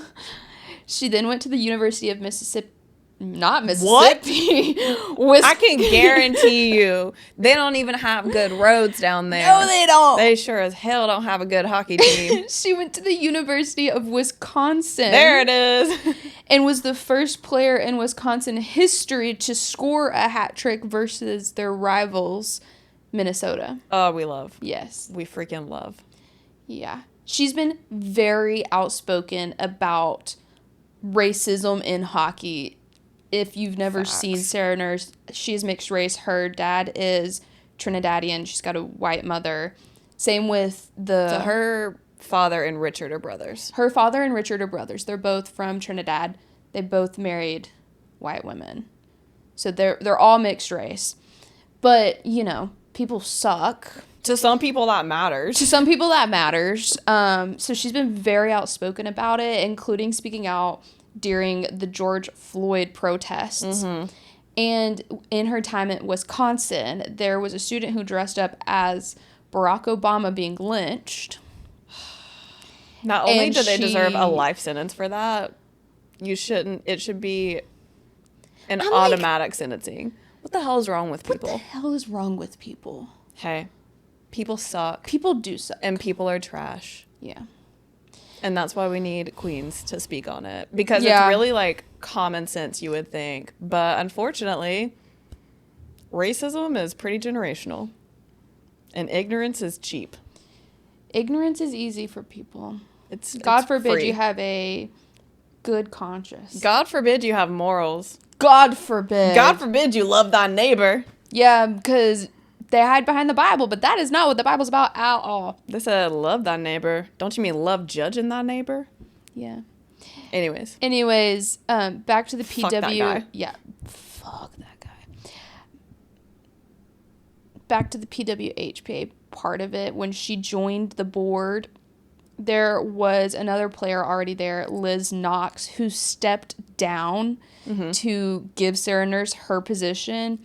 She then went to the University of Mississippi. Not Mississippi. What? I can guarantee you they don't even have good roads down there. No, they don't. They sure as hell don't have a good hockey team. She went to the University of Wisconsin. There it is. And was the first player in Wisconsin history to score a hat trick versus their rivals, Minnesota. Oh, we love. Yes. We freaking love. Yeah. She's been very outspoken about racism in hockey. If you've never seen Sarah Nurse, she is mixed race. Her dad is Trinidadian. She's got a white mother. Same with So her father and Richard are brothers. Her father and Richard are brothers. They're both from Trinidad. They both married white women. So they're all mixed race. But, you know, people suck. To some people that matters. To some people that matters. So she's been very outspoken about it, including speaking out during the George Floyd protests. Mm-hmm. And in her time at Wisconsin, there was a student who dressed up as Barack Obama being lynched. Not only do they deserve a life sentence for that, it should be an automatic sentencing. What the hell is wrong with people? What the hell is wrong with people? Hey, people suck. People do suck. And people are trash. Yeah. And that's why we need queens to speak on it. Because it's really, like, common sense, you would think. But unfortunately, racism is pretty generational. And ignorance is cheap. Ignorance is easy for people. God forbid free. You have a good conscience. God forbid you have morals. God forbid. God forbid you love thy neighbor. Yeah, because they hide behind the Bible, but that is not what the Bible's about at all. They said love thy neighbor. Don't you mean love judging thy neighbor? Yeah. Anyways, back to the PW. Fuck that guy. Yeah. Fuck that guy. Back to the PWHPA part of it. When she joined the board, there was another player already there, Liz Knox, who stepped down to give Sarah Nurse her position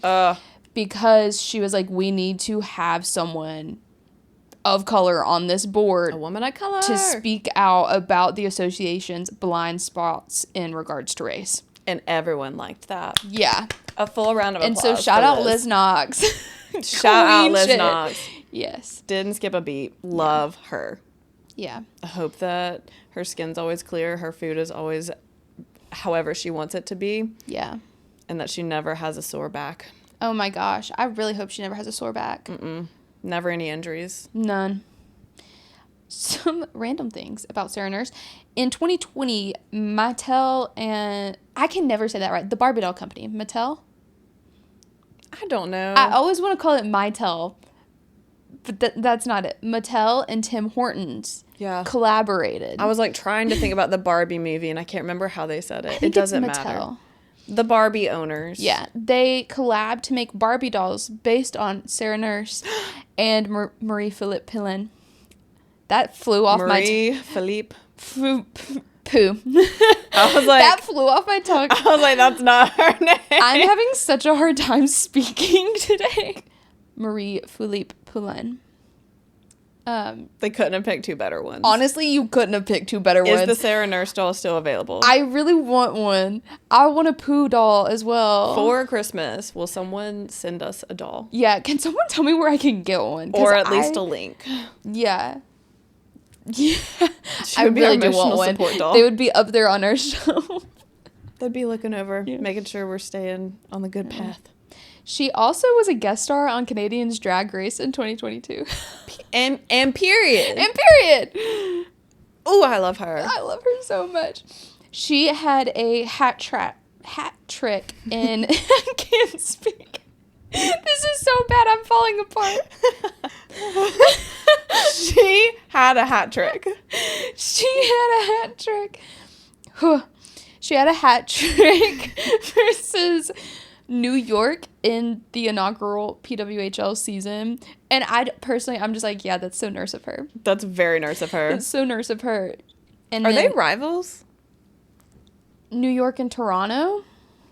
because she was like, we need to have someone of color on this board. A woman of color. To speak out about the association's blind spots in regards to race. And everyone liked that. Yeah. A full round of applause. And so shout out Liz Knox. Shout out Liz Knox. Yes. Didn't skip a beat. Love her. Yeah. I hope that her skin's always clear, her food is always however she wants it to be. Yeah. And that she never has a sore back. Oh my gosh. I really hope she never has a sore back. Never any injuries. None. Some random things about Sarah Nurse. In 2020, Mattel and... I can never say that right. The Barbie doll company. Mattel? I don't know. I always want to call it Mytel. But that's not it. Mattel and Tim Hortons collaborated. I was like trying to think about the Barbie movie and I can't remember how they said it. It doesn't matter. The Barbie owners. Yeah. They collabed to make Barbie dolls based on Sarah Nurse and Marie-Philippe Pillin. That flew off my tongue. Marie-Philippe. Poo. I was like... That flew off my tongue. I was like, that's not her name. I'm having such a hard time speaking today. Marie-Philippe Pillin. They couldn't have picked two better ones. Honestly, you couldn't have picked two better ones. Is the Sarah Nurse doll still available? I really want one. I want a Pooh doll as well. For Christmas, will someone send us a doll? Yeah, can someone tell me where I can get one? Or at least a link. Yeah. Yeah. I really do want one. Doll. They would be up there on our shelf. They'd be looking over, making sure we're staying on the good path. She also was a guest star on Canadian's Drag Race in 2022. And period. And period. Oh, I love her. I love her so much. She had a hat trick in... I can't speak. This is so bad. I'm falling apart. She had a hat trick. She had a hat trick. She had a hat trick versus New York in the inaugural PWHL season. And I'm just like, yeah, that's so Nurse of her. That's very Nurse of her. That's so Nurse of her. And Are they rivals? New York and Toronto?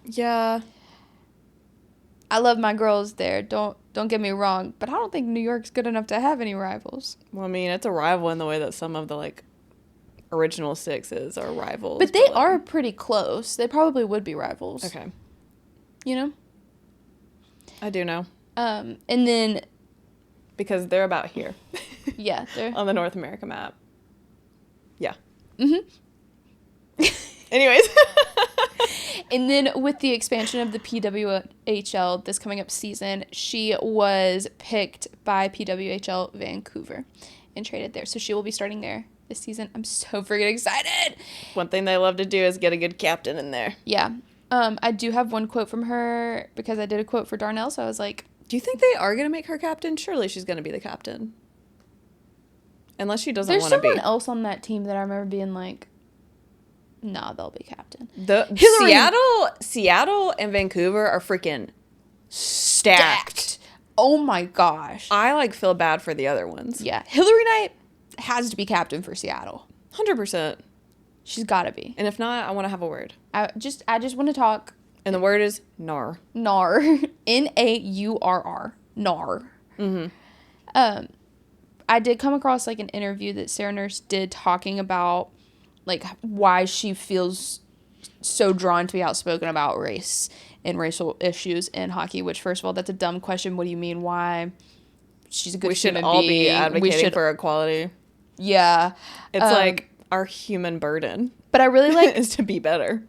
Yeah. I love my girls there. Don't get me wrong, but I don't think New York's good enough to have any rivals. Well, I mean, it's a rival in the way that some of the like original sixes are rivals. But they are pretty close. They probably would be rivals. Okay. You know? I do know. And then because they're about here. Yeah, they're on the North America map. Yeah. Mhm. Anyways. And then with the expansion of the PWHL this coming up season, she was picked by PWHL Vancouver and traded there. So she will be starting there this season. I'm so freaking excited. One thing they love to do is get a good captain in there. Yeah. I do have one quote from her because I did a quote for Darnell. So I was like, do you think they are going to make her captain? Surely she's going to be the captain. Unless she doesn't want to be. There's someone else on that team that I remember being like, nah, they'll be captain. Seattle and Vancouver are freaking stacked. Oh my gosh. I like feel bad for the other ones. Yeah. Hillary Knight has to be captain for Seattle. 100%. She's got to be. And if not, I want to have a word. I just want to talk And the word is NAR. NAR. NAURR. NAR. Mm-hmm. I did come across, like, an interview that Sarah Nurse did talking about, like, why she feels so drawn to be outspoken about race and racial issues in hockey, which, first of all, that's a dumb question. What do you mean? Why? She's a good human being. We should all be advocating for equality. Yeah. It's like our human burden. But I really like... is to be better.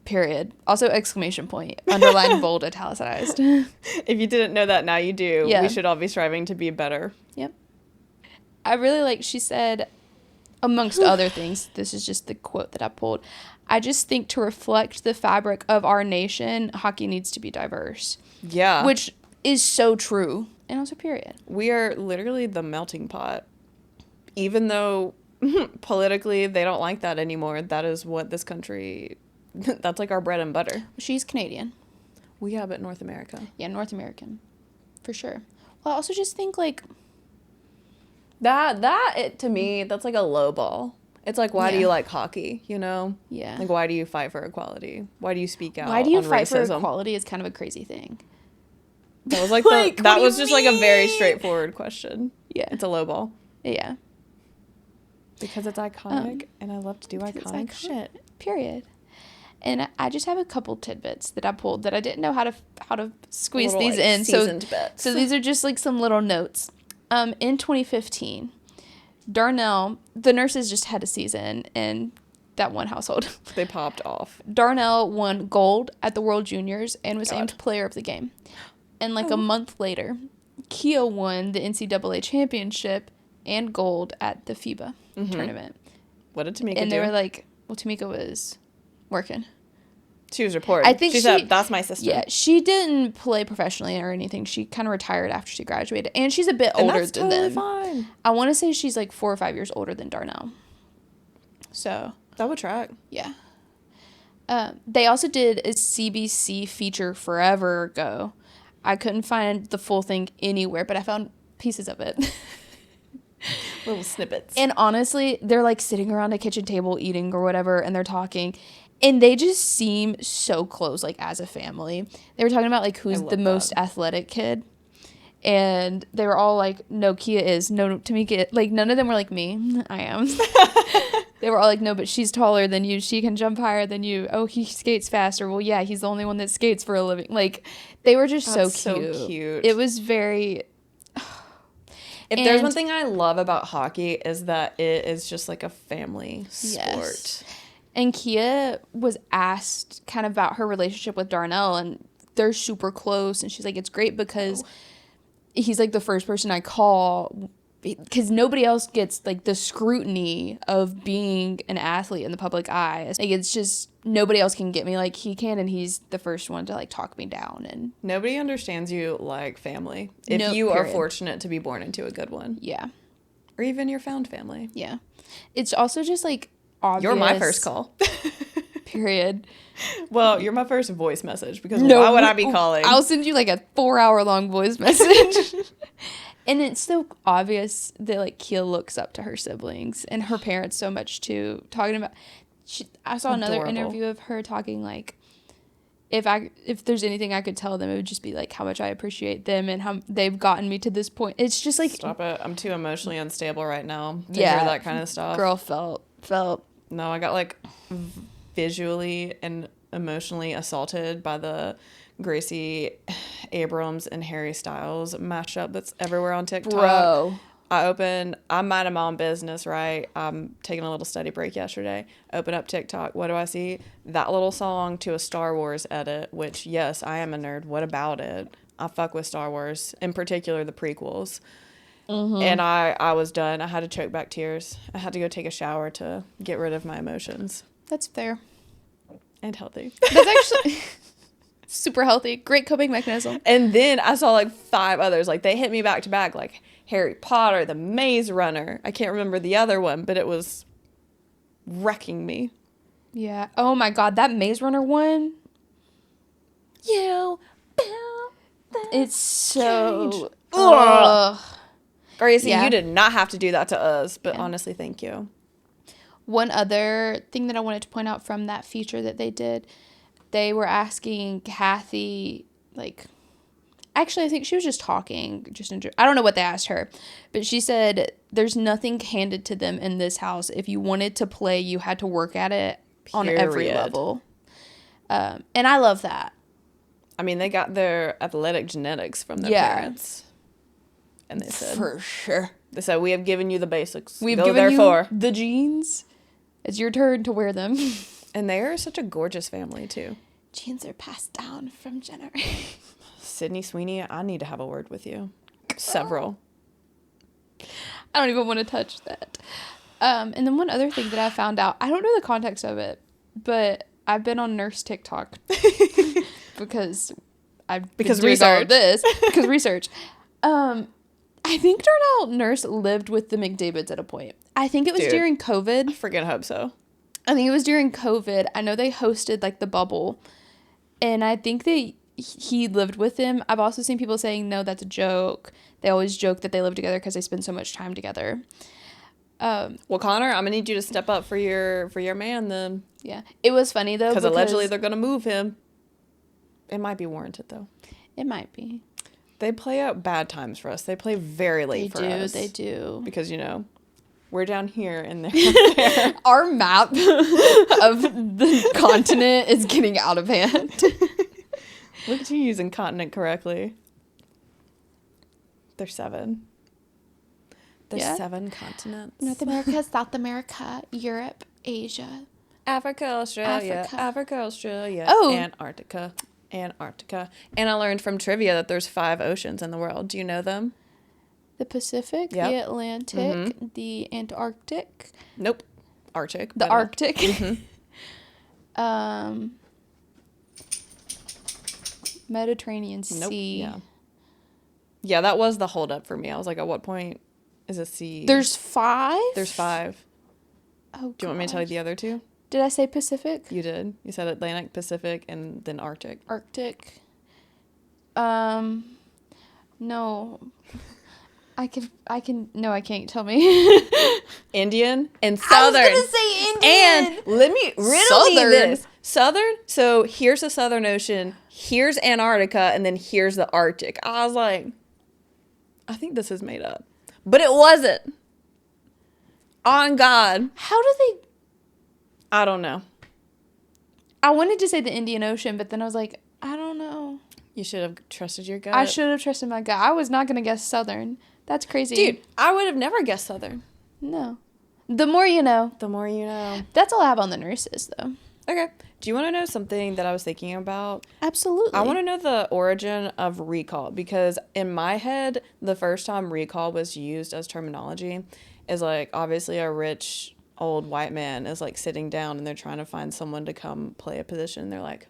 Period. Also, exclamation point. Underlined, bold, italicized. If you didn't know that, now you do. Yeah. We should all be striving to be better. Yep. I really like, she said, amongst other things, this is just the quote that I pulled, I just think to reflect the fabric of our nation, hockey needs to be diverse. Yeah. Which is so true. And also, period. We are literally the melting pot. Even though politically they don't like that anymore, that is what this country... That's like our bread and butter. She's Canadian. Well, yeah, but North America. Yeah, North American. For sure. Well, I also just think, like... to me, that's like a low ball. It's like, why do you like hockey, you know? Yeah. Like, why do you fight for equality? Why do you speak out on racism? Why do you fight for equality is kind of a crazy thing. That was like, that was just like a very straightforward question. Yeah. It's a low ball. Yeah. Because it's iconic, and I love to do iconic shit. Period. And I just have a couple tidbits that I pulled that I didn't know how to squeeze little, these like, in. Seasoned bits. So these are just like some little notes. In 2015, Darnell, the nurses just had a season in that one household. They popped off. Darnell won gold at the World Juniors and was named player of the game. And like a month later, Kia won the NCAA championship and gold at the FIBA tournament. What did Tamika do? And they were like, well, Tamika was working. She was reporting. I think she said, that's my sister. Yeah, she didn't play professionally or anything. She kind of retired after she graduated. And she's a bit older than them. Fine. I want to say she's like 4 or 5 years older than Darnell. So. That would track. Yeah. They also did a CBC feature forever ago. I couldn't find the full thing anywhere, but I found pieces of it. Little snippets. And honestly, they're like sitting around a kitchen table eating or whatever, and they're talking. And they just seem so close, like, as a family. They were talking about, like, who's the most athletic kid. And they were all like, no, Kia is. No, Tamika. Like, none of them were like me. I am. They were all like, no, but she's taller than you. She can jump higher than you. Oh, he skates faster. Well, yeah, he's the only one that skates for a living. Like, they were just so cute. It was very... If there's one thing I love about hockey is that it is just like a family sport. Yes. And Kia was asked kind of about her relationship with Darnell, and they're super close. And she's like, it's great because he's like the first person I call, because nobody else gets like the scrutiny of being an athlete in the public eye. Like, it's just nobody else can get me like he can, and he's the first one to like talk me down. And nobody understands you like family if you are fortunate to be born into a good one. Yeah. Or even your found family. Yeah. It's also just like obvious. You're my first call. Period. Well, you're my first voice message, because why would I be calling? I'll send you like a 4-hour-long voice message. And it's so obvious that like Kia looks up to her siblings and her parents so much too. Talking about, I saw another interview of her talking like, if there's anything I could tell them, it would just be like how much I appreciate them and how they've gotten me to this point. It's just like, stop it! I'm too emotionally unstable right now to hear that kind of stuff. Girl, felt. No, I got like visually and emotionally assaulted by the Gracie Abrams and Harry Styles mashup that's everywhere on TikTok. Bro. I'm minding my own business, right? I'm taking a little study break yesterday. Open up TikTok. What do I see? That little song to a Star Wars edit, which, yes, I am a nerd. What about it? I fuck with Star Wars, in particular the prequels. Mm-hmm. And I was done. I had to choke back tears. I had to go take a shower to get rid of my emotions. That's fair. And healthy. That's actually... super healthy. Great coping mechanism. And then I saw like 5 others. Like, they hit me back to back. Like Harry Potter, The Maze Runner. I can't remember the other one, but it was wrecking me. Yeah. Oh my God. That Maze Runner one. It's so... Ugh. Gracie, you did not have to do that to us. But honestly, thank you. One other thing that I wanted to point out from that feature that they did... they were asking Cathy, like, actually, I think she was just talking. I don't know what they asked her, but she said there's nothing handed to them in this house. If you wanted to play, you had to work at it on every level. And I love that. I mean, they got their athletic genetics from their parents. And they said, for sure. They said, we have given you the basics. We've given you the genes. It's your turn to wear them. And they are such a gorgeous family, too. Genes are passed down from generations. Sydney Sweeney, I need to have a word with you. Several. I don't even want to touch that. And then one other thing that I found out, I don't know the context of it, but I've been on Nurse TikTok because research. All of this. Because research. I think Darnell Nurse lived with the McDavids at a point. I think it was during COVID. I freaking hope so. I think it was during COVID. I know they hosted like the bubble, and I think he lived with them. I've also seen people saying, no, that's a joke. They always joke that they live together because they spend so much time together. Well, Connor, I'm gonna need you to step up for your man then. Yeah, it was funny though because allegedly they're gonna move him. It might be warranted though. It might be. They play out bad times for us. They play very late for us. They do. Because we're down here and they're there. Our map of the continent is getting out of hand. Look at you using continent correctly. There's 7. There's 7 continents. North America, South America, Europe, Asia. Africa, Australia. Oh. Antarctica. And I learned from trivia that there's 5 oceans in the world. Do you know them? The Pacific, the Atlantic, the Antarctic. Nope. Arctic. The Arctic. Mm-hmm. Mediterranean Sea. Nope. Yeah, that was the holdup for me. I was like, at what point is a sea? There's 5? There's 5. Oh, do you want me to tell you the other 2? Did I say Pacific? You did. You said Atlantic, Pacific, and then Arctic. Arctic. No. I can't. Tell me. Indian and Southern. I was gonna say Indian. And let me riddle me this. Southern. So here's the Southern Ocean. Here's Antarctica, and then here's the Arctic. I was like, I think this is made up, but it wasn't. On God. How do they? I don't know. I wanted to say the Indian Ocean, but then I was like, I don't know. You should have trusted your gut. I should have trusted my gut. I was not gonna guess Southern. That's crazy. Dude, I would have never guessed Southern. No. The more you know. The more you know. That's all I have on the nurses, though. Okay. Do you want to know something that I was thinking about? Absolutely. I want to know the origin of recall, because in my head, the first time recall was used as terminology is like, obviously a rich old white man is like sitting down and they're trying to find someone to come play a position. They're like,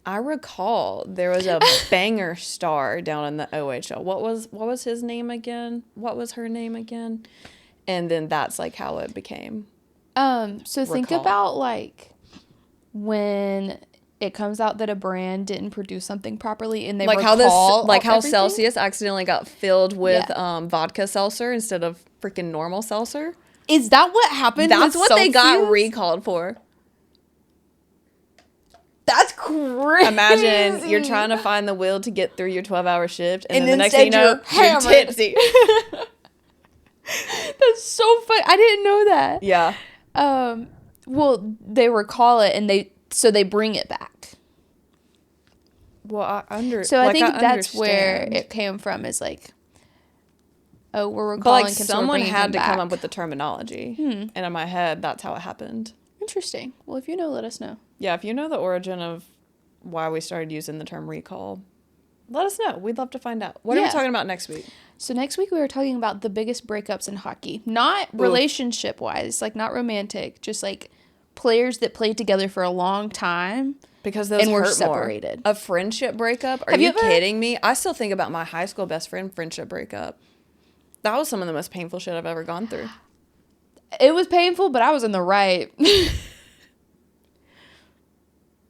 I recall there was a banger star down in the OHL. What was his name again? What was her name again? And then that's like how it became. So think about like when it comes out that a brand didn't produce something properly and they like recall how Celsius accidentally got filled with vodka seltzer instead of freaking normal seltzer. Is that what happened? That's what Celsius? They got recalled for. That's crazy. Imagine you're trying to find the will to get through your 12-hour shift, and then the next thing you know, you're tipsy. That's so funny. I didn't know that. Yeah. Well, they recall it, and they bring it back. Well, So I think that's where it came from. Is like, oh, we're recalling. But like someone had to come up with the terminology, and in my head, that's how it happened. Interesting. Well, if you know, let us know. Yeah, if you know the origin of why we started using the term recall, let us know. We'd love to find out. What are we talking about next week? So next week we were talking about the biggest breakups in hockey. Not relationship-wise, like not romantic, just like players that played together for a long time. Because those were hurt separated. More. A friendship breakup? Are you kidding me? I still think about my high school best friend friendship breakup. That was some of the most painful shit I've ever gone through. It was painful, but I was in the right.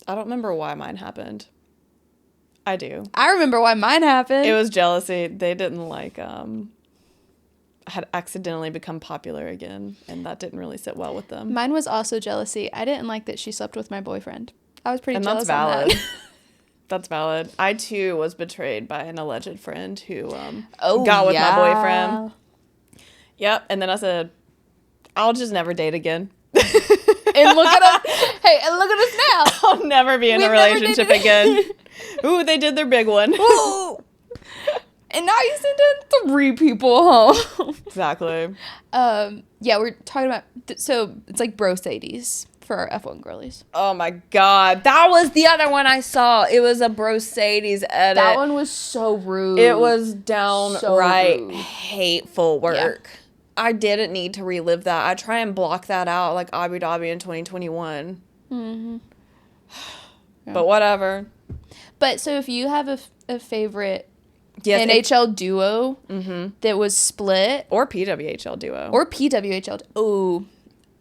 I don't remember why mine happened. I do. I remember why mine happened. It was jealousy. They didn't like, had accidentally become popular again, and that didn't really sit well with them. Mine was also jealousy. I didn't like that she slept with my boyfriend. I was pretty jealous that's valid. on that. That's valid. I, too, was betrayed by an alleged friend who got with my boyfriend. Yep. And then I said, I'll just never date again. And look at us. Hey, and look at us now. I'll never be in a relationship again. Ooh, they did their big one. Ooh. And now you sent in 3 people home. Exactly. Yeah, we're talking about, so it's like Bro-Sadies for our F1 girlies. Oh my God. That was the other one I saw. It was a Bro-Sadies edit. That one was so rude. It was downright rude. Hateful work. Yeah. I didn't need to relive that. I try and block that out like Abu Dhabi in 2021. Mm-hmm. Yeah. But whatever. But so if you have a favorite NHL duo that was split. Or PWHL duo. Ooh.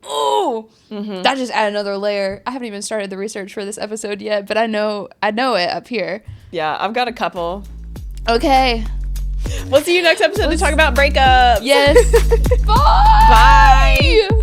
Ooh. Mm-hmm. That just added another layer. I haven't even started the research for this episode yet, but I know it up here. Yeah, I've got a couple. Okay. We'll see you next episode to talk about breakups. Yes. Bye. Bye.